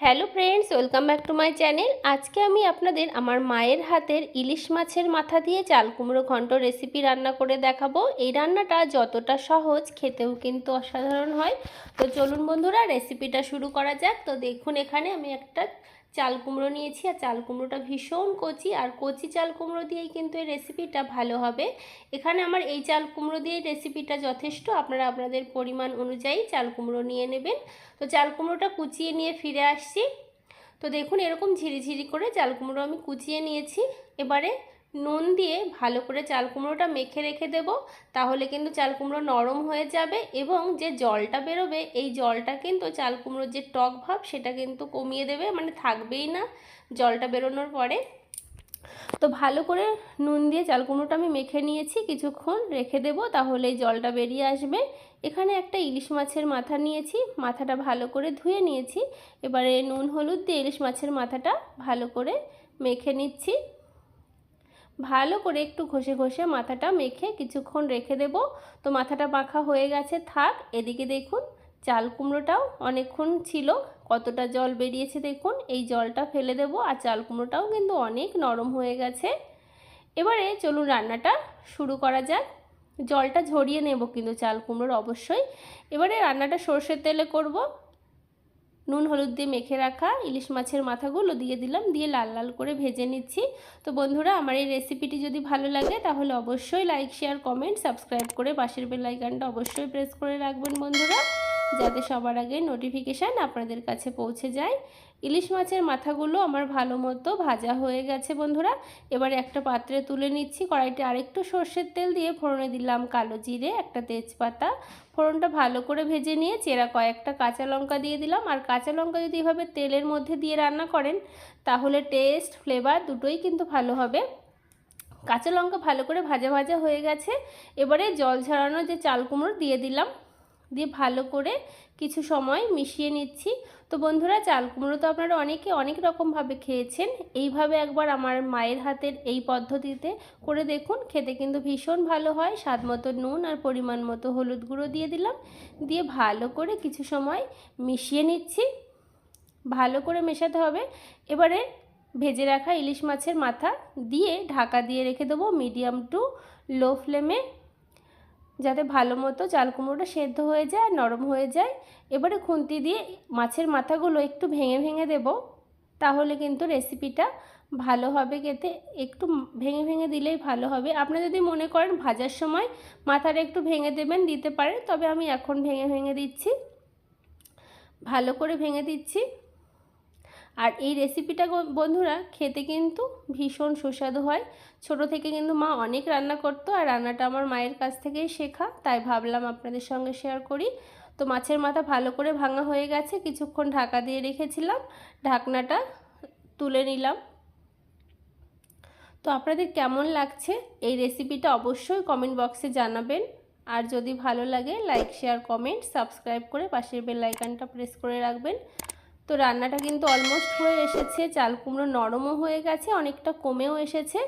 Hello friends, welcome back to my channel. আজকে আমি আপনাদের আমার মায়ের হাতের ইলিশ মাছের মাথা দিয়ে চাল কুমড়ো ঘন্ট রেসিপি রান্না করে দেখাবো। এই রান্নাটা যতটা সহজ, খেতেও কিন্তু অসাধারণ হয়। তো চলুন বন্ধুরা, রেসিপিটা শুরু করা যাক। তো দেখুন, এখানে আমি একটা চাল কুমড়ো নিয়েছি, আর চাল কুমড়োটা ভীষণ কচি, আর কচি চাল কুমড়ো দিয়েই কিন্তু এই রেসিপিটা ভালো হবে। এখানে আমার এই চাল কুমড়ো দিয়ে রেসিপিটা যথেষ্ট, আপনারা আপনাদের পরিমাণ অনুযায়ী চাল কুমড়ো নিয়ে নেবেন। তো চাল কুমড়োটা কুচিয়ে নিয়ে ফিরে আসছি। তো দেখুন, এরকম ঝিরিঝিরি করে চাল কুমড়ো আমি কুচিয়ে নিয়েছি। এবারে নুন দিয়ে ভালো করে চাল কুমড়োটা মেখে রেখে দেব, তাহলে কিন্তু চাল কুমড়ো নরম হয়ে যাবে, এবং যে জলটা বেরোবে এই জলটা কিন্তু চাল কুমড়োর যে টক ভাব সেটা কিন্তু কমিয়ে দেবে, মানে থাকবেই না জলটা বেরোনোর পরে। তো ভালো করে নুন দিয়ে চাল কুমড়োটা আমি মেখে নিয়েছি, কিছুক্ষণ রেখে দেব, তাহলে এই জলটা বেরিয়ে আসবে। এখানে একটা ইলিশ মাছের মাথা নিয়েছি, মাথাটা ভালো করে ধুয়ে নিয়েছি। এবারে নুন হলুদ দিয়ে ইলিশ মাছের মাথাটা ভালো করে মেখে নিচ্ছি। ভালো করে একটু ঘষে ঘষে মাথাটা মেখে কিছুক্ষণ রেখে দেব। তো মাথাটা মাখা হয়ে গেছে, থাক। এদিকে দেখুন, চাল কুমড়োটাও অনেকক্ষণ ছিল, কতটা জল বেরিয়েছে দেখুন। এই জলটা ফেলে দেব, আর চাল কুমড়োটাও কিন্তু অনেক নরম হয়ে গেছে। এবারে চলুন রান্নাটা শুরু করা যাক। জলটা ঝরিয়ে নেব কিন্তু চাল কুমড়োর অবশ্যই। এবারে রান্নাটা সর্ষের তেলে করব। নুন হলুদ দিয়ে মেখে রাখা ইলিশ মাছের মাথাগুলো দিয়ে দিলাম, দিয়ে লাল লাল করে ভেজে নিচ্ছি। তো বন্ধুরা, আমার এই রেসিপিটি যদি ভালো লাগে তাহলে অবশ্যই লাইক, শেয়ার, কমেন্ট, সাবস্ক্রাইব করে পাশের বেল আইকনটা অবশ্যই প্রেস করে রাখবেন বন্ধুরা, যাতে সবার আগে নোটিফিকেশান আপনাদের কাছে পৌঁছে যায়। ইলিশ মাছের মাথাগুলো আমার ভালো মতো ভাজা হয়ে গেছে বন্ধুরা। এবারে একটা পাত্রে তুলে নিচ্ছি। কড়াইতে আরেকটু সর্ষের তেল দিয়ে ফোড়নে দিলাম কালো জিরে, একটা তেজপাতা। ফোড়নটা ভালো করে ভেজে নিয়ে চেরা কয়েকটা কাঁচা লঙ্কা দিয়ে দিলাম। আর কাঁচা লঙ্কা যদি এভাবে তেলের মধ্যে দিয়ে রান্না করেন তাহলে টেস্ট, ফ্লেভার দুটোই কিন্তু ভালো হবে। কাঁচা লঙ্কা ভালো করে ভাজা ভাজা হয়ে গেছে। এবারে জল ঝরানো যে চাল কুমড়ো দিয়ে দিলাম, দিয়ে ভালো করে কিছু সময় মিশিয়ে নিচ্ছি। তো বন্ধুরা, চাল কুমড়ো তো আপনারা অনেকে অনেক রকমভাবে খেয়েছেন, এইভাবে একবার আমার মায়ের হাতের এই পদ্ধতিতে করে দেখুন, খেতে কিন্তু ভীষণ ভালো হয়। স্বাদ মতো নুন আর পরিমাণ মতো হলুদ গুঁড়ো দিয়ে দিলাম, দিয়ে ভালো করে কিছু সময় মিশিয়ে নিচ্ছি। ভালো করে মেশাতে হবে। এবারে ভেজে রাখা ইলিশ মাছের মাথা দিয়ে ঢাকা দিয়ে রেখে দেবো মিডিয়াম টু লো ফ্লেমে, যাতে ভালো মতো চাল কুমড়োটা সেদ্ধ হয়ে যায়, নরম হয়ে যায়। এবারে খুন্তি দিয়ে মাছের মাথাগুলো একটু ভেঙে ভেঙে দেব, তাহলে কিন্তু রেসিপিটা ভালো হবে খেতে। একটু ভেঙে ভেঙে দিলেই ভালো হবে। আপনারা যদি মনে করেন ভাজার সময় মাথাটা একটু ভেঙে দেবেন, দিতে পারেন, তবে আমি এখন ভেঙে ভেঙে দিচ্ছি, ভালো করে ভেঙে দিচ্ছি। আর এই রেসিপিটা বন্ধুরা খেতে কিন্তু ভীষণ সুস্বাদু হয়। ছোট থেকে কিন্তু মা অনেক রান্না করতো, আর রান্নাটা আমার মায়ের কাছ থেকেই শেখা, তাই ভাবলাম আপনাদের সঙ্গে শেয়ার করি। তো মাছের মাথা ভালো করে ভাঙা হয়ে গেছে, কিছুক্ষণ ঢাকা দিয়ে রেখেছিলাম, ঢাকনাটা তুলে নিলাম। তো আপনাদের কেমন লাগছে এই রেসিপিটা অবশ্যই কমেন্ট বক্সে জানাবেন। আর যদি ভালো লাগে লাইক, শেয়ার, কমেন্ট, সাবস্ক্রাইব করে পাশের বেল আইকনটা প্রেস করে রাখবেন। তো রান্নাটা কিন্তু অলমোস্ট হয়ে এসেছে, চাল কুমড়ো নরমও হয়ে গেছে, অনেকটা কমেও এসেছে।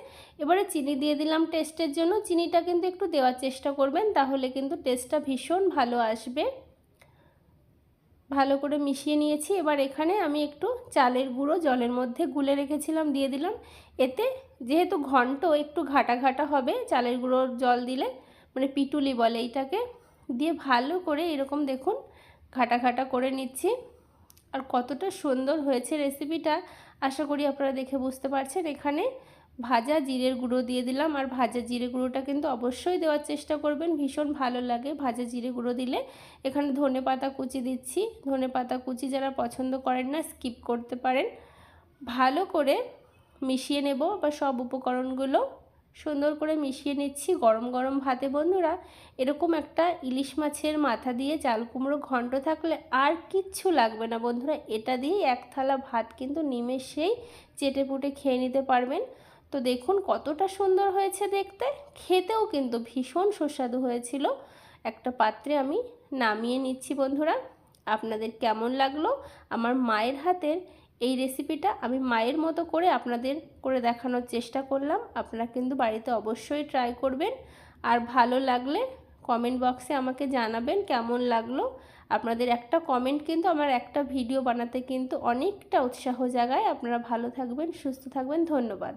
এবারে চিনি দিয়ে দিলাম টেস্টের জন্য। চিনিটা কিন্তু একটু দেওয়ার চেষ্টা করবেন, তাহলে কিন্তু টেস্টটা ভীষণ ভালো আসবে। ভালো করে মিশিয়ে নিয়েছি। এবার এখানে আমি একটু চালের গুঁড়ো জলের মধ্যে গুলে রেখেছিলাম দিয়ে দিলাম। এতে যেহেতু ঘন্ট একটু ঘাটা ঘাটা হবে চালের গুঁড়োর জল দিলে, মানে পিটুলি বলে এইটাকে, দিয়ে ভালো করে এরকম দেখুন ঘাটা ঘাটা করে নিচ্ছি। আর কতটা সুন্দর হয়েছে রেসিপিটা আশা করি আপনারা দেখে বুঝতে পারছেন। এখানে ভাজা জিরের গুঁড়ো দিয়ে দিলাম, আর ভাজা জিরে গুঁড়োটা কিন্তু অবশ্যই দেওয়ার চেষ্টা করবেন, ভীষণ ভালো লাগে ভাজা জিরে গুঁড়ো দিলে। এখানে ধনে পাতা কুচি দিচ্ছি, ধনে পাতা কুচি যারা পছন্দ করেন না স্কিপ করতে পারেন। ভালো করে মিশিয়ে নেব, বা সব উপকরণগুলো সুন্দর করে মিশিয়ে নিচ্ছি। গরম গরম ভাতে বন্ধুরা এরকম একটা ইলিশ মাছের মাথা দিয়ে চাল কুমড়ো ঘন্ট থাকলে আর কিচ্ছু লাগবে না বন্ধুরা, এটা দিয়ে এক থালা ভাত কিন্তু নিমেষেই চেটে পুটে খেয়ে নিতে পারবেন। তো দেখুন কতটা সুন্দর হয়েছে দেখতে, খেতেও কিন্তু ভীষণ সুস্বাদু হয়েছিল। একটা পাত্রে আমি নামিয়ে নিচ্ছি বন্ধুরা। আপনাদের কেমন লাগলো আমার মায়ের হাতের এই রেসিপিটা? আমি মায়ের মতো করে আপনাদের করে দেখানোর চেষ্টা করলাম। আপনারা কিন্তু বাড়িতে অবশ্যই ট্রাই করবেন, আর ভালো লাগলে কমেন্ট বক্সে আমাকে জানাবেন কেমন লাগলো। আপনাদের একটা কমেন্ট কিন্তু আমার একটা ভিডিও বানাতে কিন্তু অনেকটা উৎসাহ জাগায়। আপনারা ভালো থাকবেন, সুস্থ থাকবেন। ধন্যবাদ।